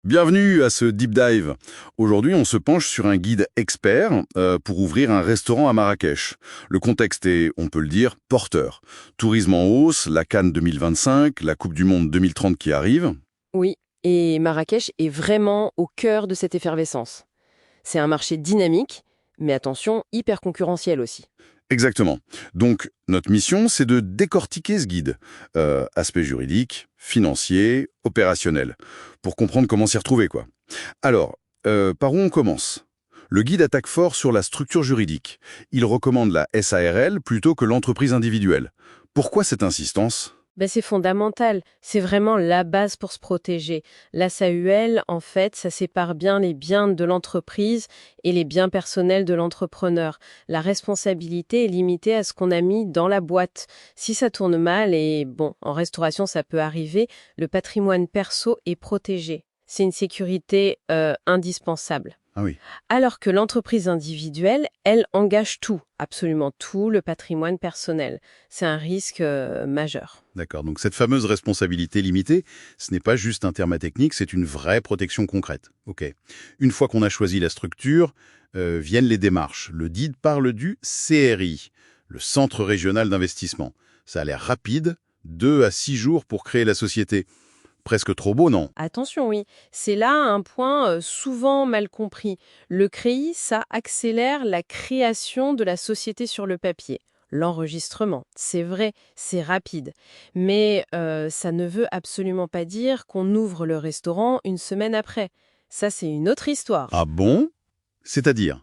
Bienvenue à ce Deep Dive. Aujourd'hui, on se penche sur un guide expert pour ouvrir un restaurant à Marrakech. Le contexte est, on peut le dire, porteur. Tourisme en hausse, la Cannes 2025, la Coupe du Monde 2030 qui arrive. Oui, et Marrakech est vraiment au cœur de cette effervescence. C'est un marché dynamique, mais attention, hyper concurrentiel aussi. Exactement. Donc, notre mission, c'est de décortiquer ce guide. Aspect juridique, financier, opérationnel. Pour comprendre comment s'y retrouver, quoi. Alors, par où on commence? Le guide attaque fort sur la structure juridique. Il recommande la SARL plutôt que l'entreprise individuelle. Pourquoi cette insistance? C'est fondamental, c'est vraiment la base pour se protéger. La SAUL, en fait, ça sépare bien les biens de l'entreprise et les biens personnels de l'entrepreneur. La responsabilité est limitée à ce qu'on a mis dans la boîte. Si ça tourne mal, et bon, en restauration ça peut arriver, le patrimoine perso est protégé. C'est une sécurité indispensable. Ah oui. Alors que l'entreprise individuelle, elle engage tout, absolument tout, le patrimoine personnel. C'est un risque majeur. D'accord, donc cette fameuse responsabilité limitée, ce n'est pas juste un terme technique, c'est une vraie protection concrète. Ok. Une fois qu'on a choisi la structure, viennent les démarches. Le DID parle du CRI, le Centre Régional d'Investissement. Ça a l'air rapide, 2 à 6 jours pour créer la société. Presque trop beau, non? Attention, oui, c'est là un point souvent mal compris. Le CREI, ça accélère la création de la société sur le papier. L'enregistrement, c'est vrai, c'est rapide. Mais ça ne veut absolument pas dire qu'on ouvre le restaurant une semaine après. Ça, c'est une autre histoire. Ah bon? C'est-à-dire?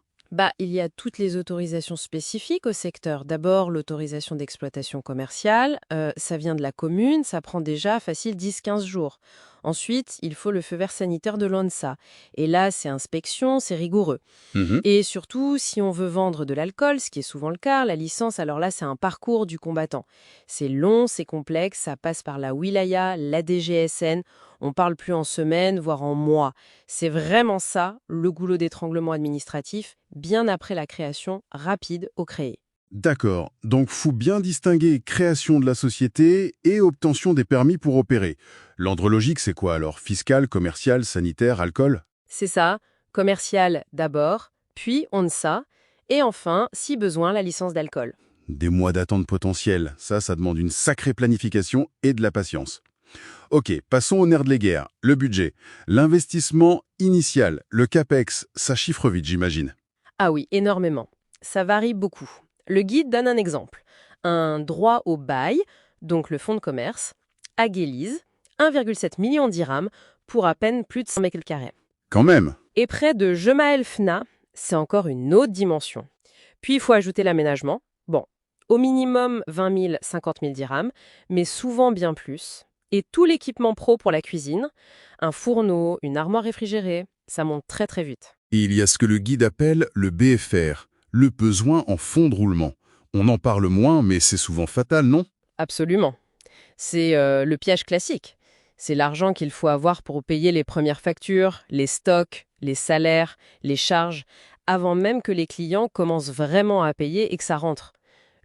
Il y a toutes les autorisations spécifiques au secteur. D'abord, l'autorisation d'exploitation commerciale, ça vient de la commune, ça prend déjà facile 10-15 jours. Ensuite, il faut le feu vert sanitaire de l'ONSA. Et là, c'est inspection, c'est rigoureux. Mhm. Et surtout, si on veut vendre de l'alcool, ce qui est souvent le cas, la licence, alors là, c'est un parcours du combattant. C'est long, c'est complexe, ça passe par la wilaya, la DGSN. On parle plus en semaines, voire en mois. C'est vraiment ça, le goulot d'étranglement administratif, bien après la création rapide au créé. D'accord, donc faut bien distinguer création de la société et obtention des permis pour opérer. L'ordre logique, c'est quoi alors? Fiscal, commercial, sanitaire, alcool? C'est ça, commercial d'abord, puis ONSA, et enfin, si besoin, la licence d'alcool. Des mois d'attente potentielle, ça demande une sacrée planification et de la patience. Ok, passons au nerf de la guerre, le budget. L'investissement initial, le CAPEX, ça chiffre vite, j'imagine. Ah oui, énormément. Ça varie beaucoup. Le guide donne un exemple. Un droit au bail, donc le fonds de commerce, à Guélise, 1,7 million dirhams pour à peine plus de 100 mètres carrés. Quand même. Et près de Jemael Fna, c'est encore une autre dimension. Puis il faut ajouter l'aménagement. Bon, au minimum 20 000, 50 000 dirhams, mais souvent bien plus. Et tout l'équipement pro pour la cuisine, un fourneau, une armoire réfrigérée, ça monte très très vite. Il y a ce que le guide appelle le BFR, le besoin en fonds de roulement. On en parle moins, mais c'est souvent fatal, non? Absolument. C'est le piège classique. C'est l'argent qu'il faut avoir pour payer les premières factures, les stocks, les salaires, les charges, avant même que les clients commencent vraiment à payer et que ça rentre.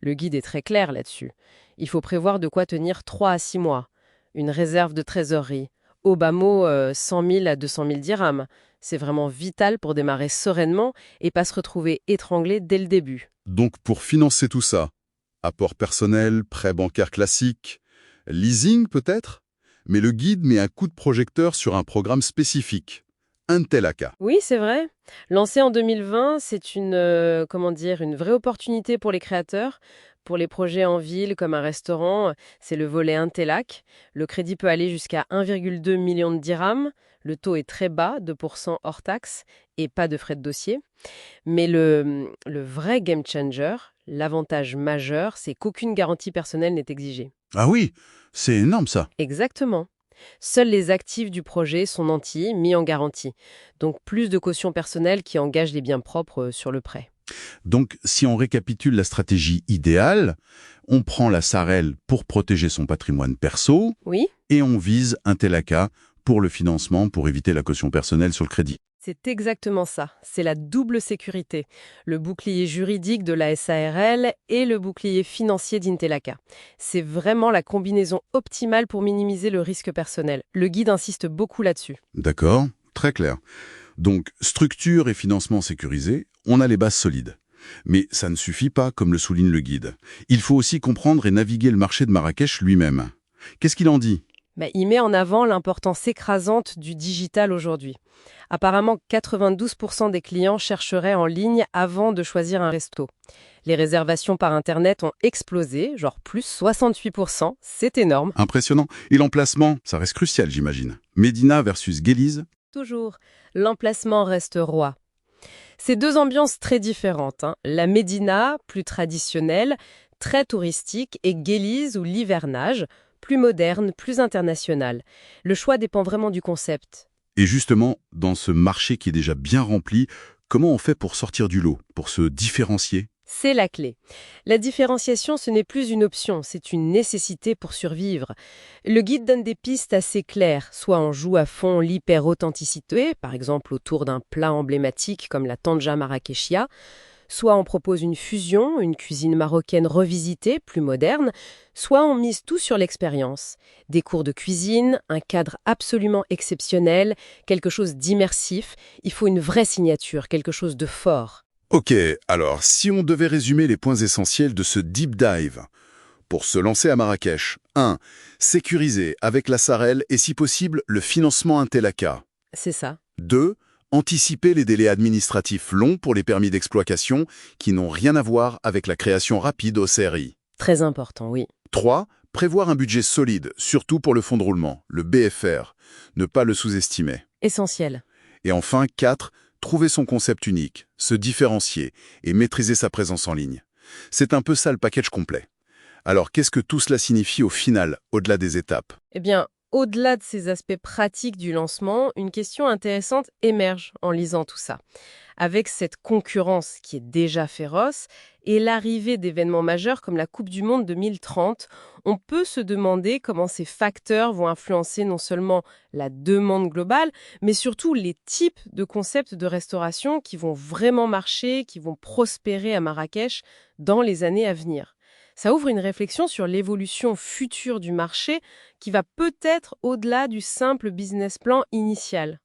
Le guide est très clair là-dessus. Il faut prévoir de quoi tenir 3 à 6 mois. Une réserve de trésorerie. Au bas mot, 100 000 à 200 000 dirhams. C'est vraiment vital pour démarrer sereinement et pas se retrouver étranglé dès le début. Donc pour financer tout ça, apport personnel, prêt bancaire classique, leasing peut-être? Mais le guide met un coup de projecteur sur un programme spécifique, Intelaka. Oui, c'est vrai. Lancé en 2020, c'est une vraie opportunité pour les créateurs. Pour les projets en ville, comme un restaurant, c'est le volet Intelac. Le crédit peut aller jusqu'à 1,2 million de dirhams. Le taux est très bas, 2% hors taxe, et pas de frais de dossier. Mais le vrai game changer, l'avantage majeur, c'est qu'aucune garantie personnelle n'est exigée. Ah oui, c'est énorme ça. Exactement. Seuls les actifs du projet sont nantis, mis en garantie. Donc plus de caution personnelle qui engage les biens propres sur le prêt. Donc si on récapitule la stratégie idéale, on prend la SARL pour protéger son patrimoine perso Oui, et on vise Intelaka pour le financement pour éviter la caution personnelle sur le crédit. c'est exactement ça. C'est la double sécurité. Le bouclier juridique de la SARL et le bouclier financier d'Intelaka. C'est vraiment la combinaison optimale pour minimiser le risque personnel. Le guide insiste beaucoup là-dessus. D'accord. Très clair. Donc, structure et financement sécurisés, on a les bases solides. Mais ça ne suffit pas, comme le souligne le guide. Il faut aussi comprendre et naviguer le marché de Marrakech lui-même. Qu'est-ce qu'il en dit? Il met en avant l'importance écrasante du digital aujourd'hui. Apparemment, 92% des clients chercheraient en ligne avant de choisir un resto. Les réservations par Internet ont explosé, genre plus 68%, c'est énorme. Impressionnant. Et l'emplacement, ça reste crucial, j'imagine. Médina versus Guélise. Toujours, l'emplacement reste roi. C'est deux ambiances très différentes, hein. La Médina, plus traditionnelle, très touristique, et Guélise ou l'hivernage, plus moderne, plus international. Le choix dépend vraiment du concept. Et justement, dans ce marché qui est déjà bien rempli, comment on fait pour sortir du lot, pour se différencier? C'est la clé. La différenciation, ce n'est plus une option, c'est une nécessité pour survivre. Le guide donne des pistes assez claires, soit on joue à fond l'hyper-authenticité, par exemple autour d'un plat emblématique comme la tandja marrakechia, soit on propose une fusion, une cuisine marocaine revisitée, plus moderne, soit on mise tout sur l'expérience. Des cours de cuisine, un cadre absolument exceptionnel, quelque chose d'immersif, il faut une vraie signature, quelque chose de fort. Ok, alors si on devait résumer les points essentiels de ce deep dive, pour se lancer à Marrakech, 1. Sécuriser avec la Sarel et si possible le financement Intelaka. C'est ça. 2. Anticiper les délais administratifs longs pour les permis d'exploitation qui n'ont rien à voir avec la création rapide au CRI. Très important, oui. 3. Prévoir un budget solide, surtout pour le fonds de roulement, le BFR. Ne pas le sous-estimer. Essentiel. Et enfin, 4. Trouver son concept unique, se différencier et maîtriser sa présence en ligne. C'est un peu ça le package complet. Alors, qu'est-ce que tout cela signifie au final, au-delà des étapes? Au-delà de ces aspects pratiques du lancement, une question intéressante émerge en lisant tout ça. Avec cette concurrence qui est déjà féroce et l'arrivée d'événements majeurs comme la Coupe du Monde 2030, on peut se demander comment ces facteurs vont influencer non seulement la demande globale, mais surtout les types de concepts de restauration qui vont vraiment marcher, qui vont prospérer à Marrakech dans les années à venir. Ça ouvre une réflexion sur l'évolution future du marché qui va peut-être au-delà du simple business plan initial.